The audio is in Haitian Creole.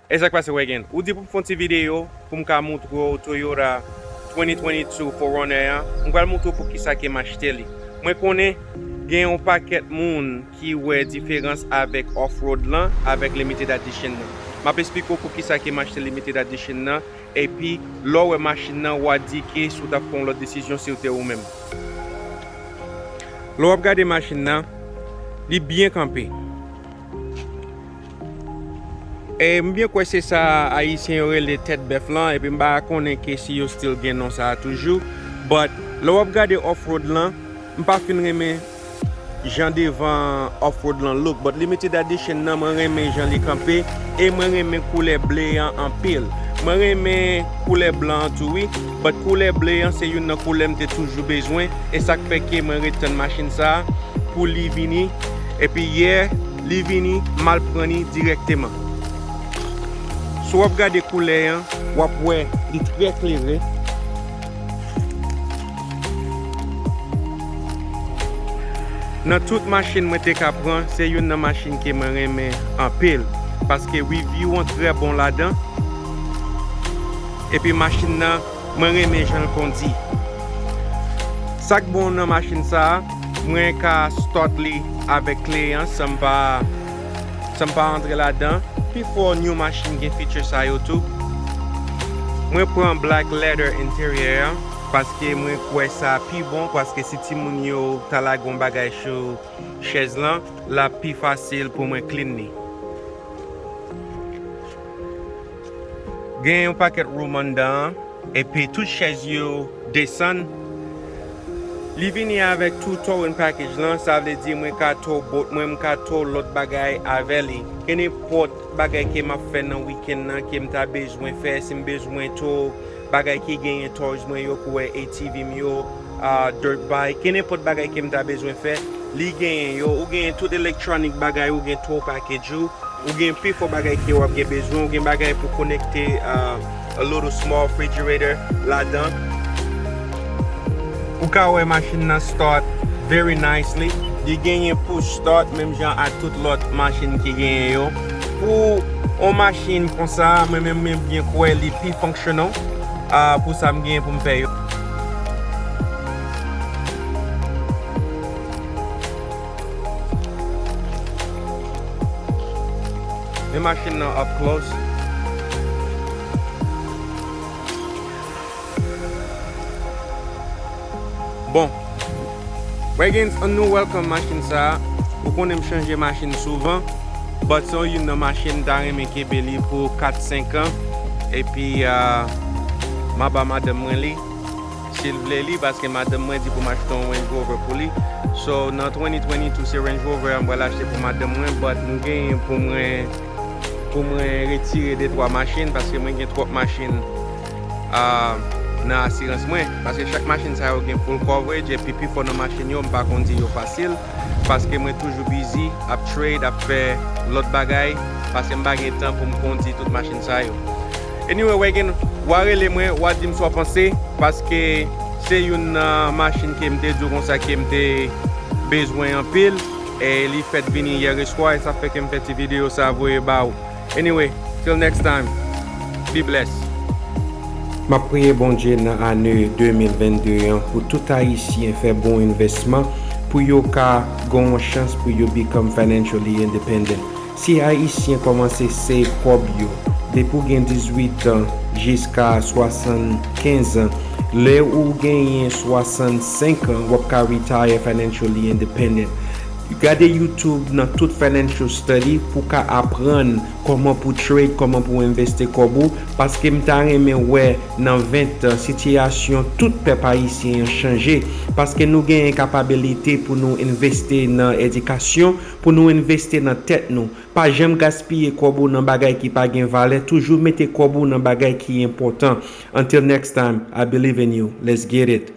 E sak pase wè gen. Ou di pou m fon ti video pou m ka moutro Toyota 2022 4Runner. M kwa moutro pou ki sa ke m achete li. Mwen konen gen yon paket moun ki wè diferans avèk off-road lan, avèk limited edition nan. Ma pe spiko pou ki sa ke m achete limited edition nan, e pi lò wè machin nan wadi ke sou ta fon lò desisyon si ou te ou mèm. Lò wap gade machin nan, li bien kampe. E mbyen kwen se sa Haitien yore le tèt bef lan, e pi mba konen ke si yo still gen non sa toujou. But lò wap gade off-road lan, mpa fin reme jan devan off-road lan look, but limited edition nan mwen reme jan li kampe, e mwen reme koule bleyan an pil. Mwen reme koule blan toui, but koule bleyan se yon nan koule mte toujou bezwen, e sak peke mwen return machine sa pou li vini, e pi yer li vini mal prani direkteman. So wap gade koule yan, wap we li tre klere. Nan tout machine mwen te ka pran, se yon nan machine ke mwen reme an pil. Paske review an tre bon la dan. E pi machine nan mwen reme jan kondi. Sak bon nan machine sa, mwen ka start li avek kleyan, sa mpa entre la dan. Pi for new machine gen feature sa yo tou. Mwen pran black leather interior, paske mwen kwe sa pi bon, paske si ti moun yo talagon bagay chou chez lan, la pi fasil pou mwen clean ni. Gen yon paket room an dan, epi tout chez yo desan. Li vini avek tout towing package lan, sa vle di mwen ka tow boat, mwen ka tow lot bagay aveli. Kene pot bagay ke ma fe nan weekend nan, ke mta bezwen fe, si m bezwen tow bagay ki genye toys mwen yo kwe ATV myo, dirt bike, kene pot bagay ke mta bezwen fe, li genye yo, ou genye tout electronic bagay, ou genye tow package yo, ou genye pi fo bagay ki wap gen bezwen, ou genye bagay pou connecte a little small refrigerator la dan. Ou ka we machine nan start very nicely. Di genye push start, menm jan a tout lot machine ki genye yo. Pou on machine kon sa, menm bien kwe li pi functional, pou sa m genye pou m fe yo. The machine nan up close. Bon, wè gen an nou welcome machine sa, ou konen m chanje machine souvan, but so yon nan machine ta reme kebe li pou 4-5 an, epi maba madame mwen li, sil vle li, paske madame mwen di pou m'achete un Range Rover pou li. So nan 2022 se Range Rover an mwen l'achete pou madame mwen, but mwen gen pou mwen retire de 3 machine, paske mwen gen 3 machine nan assurance mwen, paske chak machine sa yo gen full coverage, epi pi fo nan machine yo mpa kondi yo fasil, paske mwen toujou busy, ap trade, ap fe lot bagay, paske mba gen tan pou mkondi tout machine sa yo. Anyway, wè gen, warele mwen, wadi mswa panse, paske se yon machine ke mte djou kon sa ke mte bezwen an pil, e li fet vini yere swa, e sa fe ke mfe ti video sa avoye ba ou. Anyway, till next time, be blessed. Ma priye bon Dieu nan ane 2022 pou tout Haitien fè bon investment pou yo ka gon chance pou yo become financially independent. Si Haitien komanse save kob yo depo gen 18 an jiska 75 an, le ou genyen 65 an wap ka retire financially independent. Gade YouTube nan tout financial study pou ka apren koman pou trade, koman pou investe kobo, paske mta reme we nan 20 sityasyon tout pep Haitien chanje, paske nou gen kapabilite pou nou investe nan edikasyon, pou nou investe nan tet nou. Pa jem gaspille kobo nan bagay ki pa gen vale, toujou mette kobo nan bagay ki important. Until next time, I believe in you. Let's get it.